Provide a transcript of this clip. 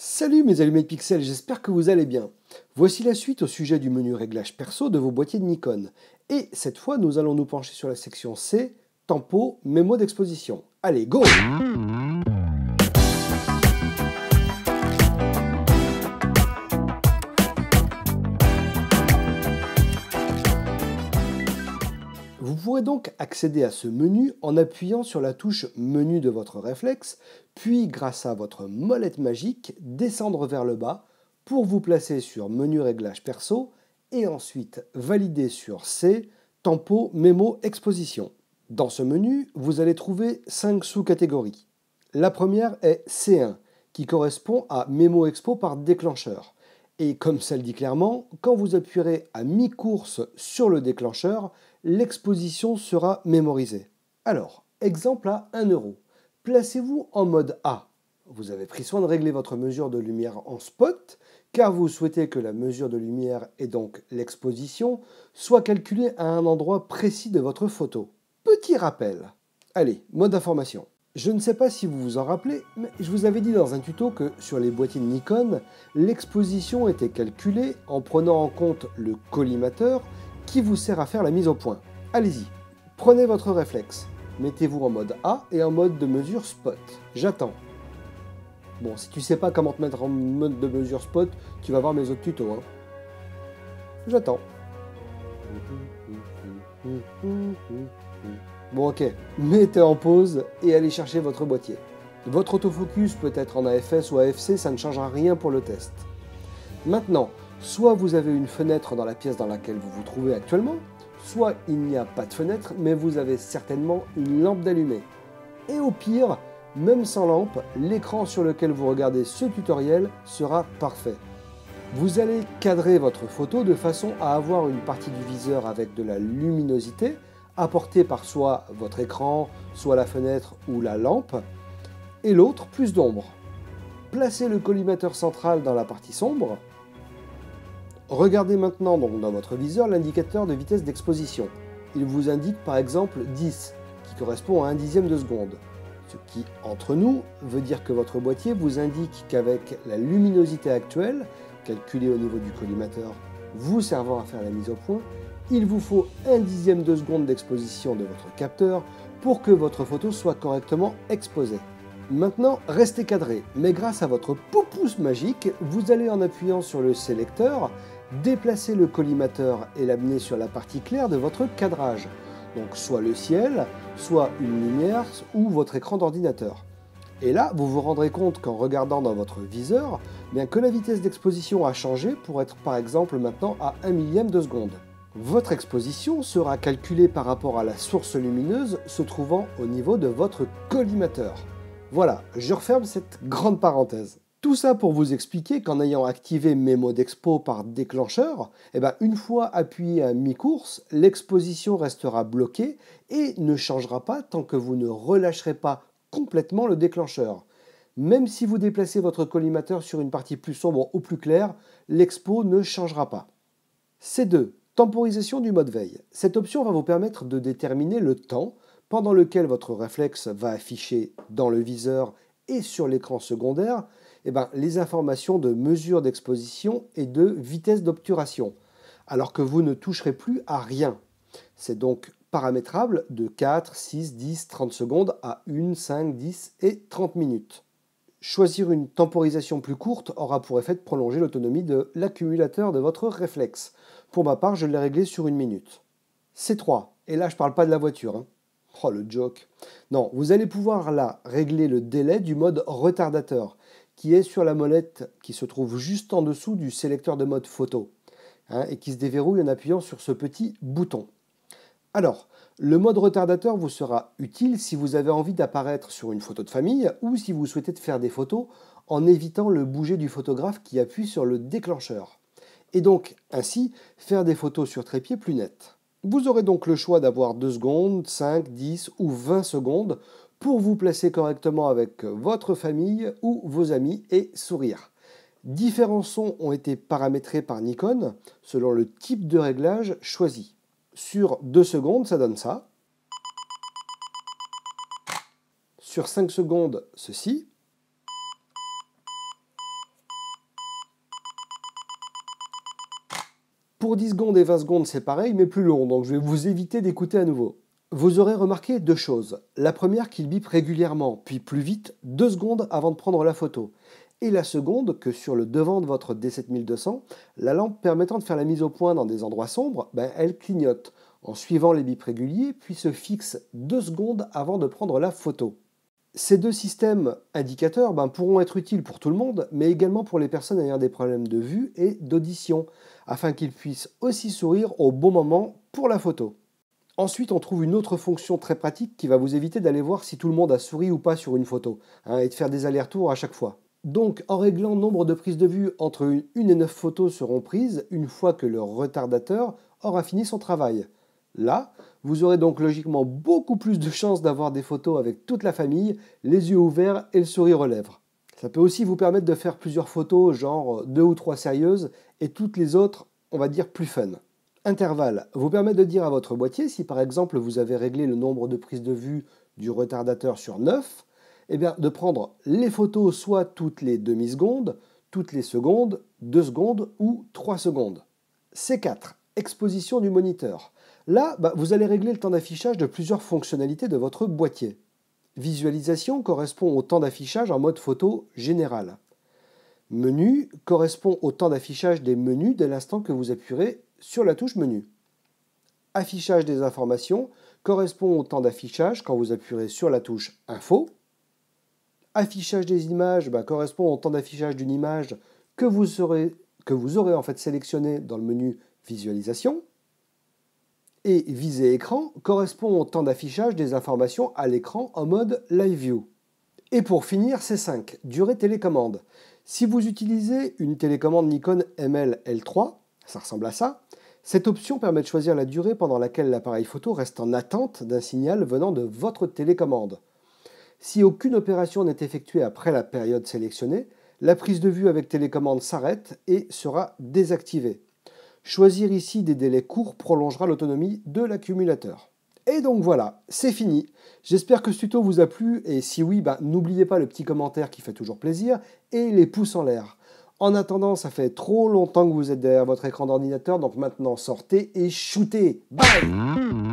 Salut mes allumés de pixels, j'espère que vous allez bien. Voici la suite au sujet du menu réglage perso de vos boîtiers de Nikon. Et cette fois, nous allons nous pencher sur la section C, tempo, mémo d'exposition. Allez, go! Vous pourrez donc accéder à ce menu en appuyant sur la touche menu de votre réflexe, puis grâce à votre molette magique, descendre vers le bas pour vous placer sur menu réglage perso et ensuite valider sur C, tempo, mémo, exposition. Dans ce menu, vous allez trouver 5 sous-catégories. La première est C1, qui correspond à mémo expo par déclencheur. Et comme ça le dit clairement, quand vous appuierez à mi-course sur le déclencheur, l'exposition sera mémorisée. Alors, exemple à 1 euro. Placez-vous en mode A. Vous avez pris soin de régler votre mesure de lumière en spot, car vous souhaitez que la mesure de lumière et donc l'exposition soit calculée à un endroit précis de votre photo. Petit rappel. Allez, mode information. Je ne sais pas si vous vous en rappelez, mais je vous avais dit dans un tuto que sur les boîtiers de Nikon, l'exposition était calculée en prenant en compte le collimateur qui vous sert à faire la mise au point. Allez-y, prenez votre réflexe, mettez-vous en mode A et en mode de mesure spot. J'attends. Bon, si tu sais pas comment te mettre en mode de mesure spot, tu vas voir mes autres tutos. Hein. J'attends. Bon ok, mettez en pause et allez chercher votre boîtier. Votre autofocus peut être en AFS ou AFC, ça ne changera rien pour le test. Maintenant, soit vous avez une fenêtre dans la pièce dans laquelle vous vous trouvez actuellement, soit il n'y a pas de fenêtre, mais vous avez certainement une lampe d'allumée. Et au pire, même sans lampe, l'écran sur lequel vous regardez ce tutoriel sera parfait. Vous allez cadrer votre photo de façon à avoir une partie du viseur avec de la luminosité, apportée par soit votre écran, soit la fenêtre ou la lampe, et l'autre plus d'ombre. Placez le collimateur central dans la partie sombre. Regardez maintenant donc dans votre viseur l'indicateur de vitesse d'exposition. Il vous indique par exemple 10, qui correspond à 1/10 de seconde. Ce qui, entre nous, veut dire que votre boîtier vous indique qu'avec la luminosité actuelle, calculée au niveau du collimateur, vous servant à faire la mise au point, il vous faut 1/10 de seconde d'exposition de votre capteur pour que votre photo soit correctement exposée. Maintenant, restez cadré, mais grâce à votre pouce magique, vous allez en appuyant sur le sélecteur, déplacer le collimateur et l'amener sur la partie claire de votre cadrage. Donc soit le ciel, soit une lumière ou votre écran d'ordinateur. Et là, vous vous rendrez compte qu'en regardant dans votre viseur, bien que la vitesse d'exposition a changé pour être par exemple maintenant à 1/1000 de seconde. Votre exposition sera calculée par rapport à la source lumineuse se trouvant au niveau de votre collimateur. Voilà, je referme cette grande parenthèse. Tout ça pour vous expliquer qu'en ayant activé Mémo d'Expo par déclencheur, une fois appuyé à mi-course, l'exposition restera bloquée et ne changera pas tant que vous ne relâcherez pas complètement le déclencheur. Même si vous déplacez votre collimateur sur une partie plus sombre ou plus claire, l'expo ne changera pas. C2. Temporisation du mode veille. Cette option va vous permettre de déterminer le temps pendant lequel votre réflexe va afficher dans le viseur et sur l'écran secondaire les informations de mesure d'exposition et de vitesse d'obturation, alors que vous ne toucherez plus à rien. C'est donc paramétrable de 4, 6, 10, 30 secondes à 1, 5, 10 et 30 minutes. Choisir une temporisation plus courte aura pour effet de prolonger l'autonomie de l'accumulateur de votre réflexe. Pour ma part, je l'ai réglé sur 1 minute. C3, et là je ne parle pas de la voiture. Hein. Oh le joke. Non, vous allez pouvoir là régler le délai du mode retardateur, qui est sur la molette qui se trouve juste en dessous du sélecteur de mode photo, et qui se déverrouille en appuyant sur ce petit bouton. Alors, le mode retardateur vous sera utile si vous avez envie d'apparaître sur une photo de famille ou si vous souhaitez faire des photos en évitant le bouger du photographe qui appuie sur le déclencheur. Et donc, ainsi, faire des photos sur trépied plus nettes. Vous aurez donc le choix d'avoir 2 secondes, 5, 10 ou 20 secondes pour vous placer correctement avec votre famille ou vos amis et sourire. Différents sons ont été paramétrés par Nikon selon le type de réglage choisi. Sur 2 secondes, ça donne ça. Sur 5 secondes, ceci. Pour 10 secondes et 20 secondes, c'est pareil, mais plus long, donc je vais vous éviter d'écouter à nouveau. Vous aurez remarqué deux choses. La première, qu'il bip régulièrement, puis plus vite, 2 secondes avant de prendre la photo. Et la seconde, que sur le devant de votre D7200, la lampe permettant de faire la mise au point dans des endroits sombres, elle clignote en suivant les bips réguliers, puis se fixe 2 secondes avant de prendre la photo. Ces deux systèmes indicateurs pourront être utiles pour tout le monde, mais également pour les personnes ayant des problèmes de vue et d'audition, afin qu'ils puissent aussi sourire au bon moment pour la photo. Ensuite, on trouve une autre fonction très pratique qui va vous éviter d'aller voir si tout le monde a souri ou pas sur une photo, et de faire des allers-retours à chaque fois. Donc, en réglant le nombre de prises de vue, entre 1 et 9 photos seront prises une fois que le retardateur aura fini son travail. Là, vous aurez donc logiquement beaucoup plus de chances d'avoir des photos avec toute la famille, les yeux ouverts et le sourire aux lèvres. Ça peut aussi vous permettre de faire plusieurs photos, genre 2 ou 3 sérieuses, et toutes les autres, on va dire, plus fun. Intervalle vous permet de dire à votre boîtier, si par exemple vous avez réglé le nombre de prises de vue du retardateur sur 9, de prendre les photos soit toutes les demi-secondes, toutes les secondes, 2 secondes ou 3 secondes. C4. Exposition du moniteur. Là, vous allez régler le temps d'affichage de plusieurs fonctionnalités de votre boîtier. Visualisation correspond au temps d'affichage en mode photo général. Menu correspond au temps d'affichage des menus dès l'instant que vous appuierez sur la touche menu. Affichage des informations correspond au temps d'affichage quand vous appuierez sur la touche info. Affichage des images correspond au temps d'affichage d'une image que vous aurez sélectionné dans le menu visualisation. Et viser écran correspond au temps d'affichage des informations à l'écran en mode Live View. Et pour finir, C5, durée télécommande. Si vous utilisez une télécommande Nikon ML-L3, ça ressemble à ça, cette option permet de choisir la durée pendant laquelle l'appareil photo reste en attente d'un signal venant de votre télécommande. Si aucune opération n'est effectuée après la période sélectionnée, la prise de vue avec télécommande s'arrête et sera désactivée. Choisir ici des délais courts prolongera l'autonomie de l'accumulateur. Et donc voilà, c'est fini. J'espère que ce tuto vous a plu et si oui, n'oubliez pas le petit commentaire qui fait toujours plaisir et les pouces en l'air. En attendant, ça fait trop longtemps que vous êtes derrière votre écran d'ordinateur, donc maintenant sortez et shootez. Bye!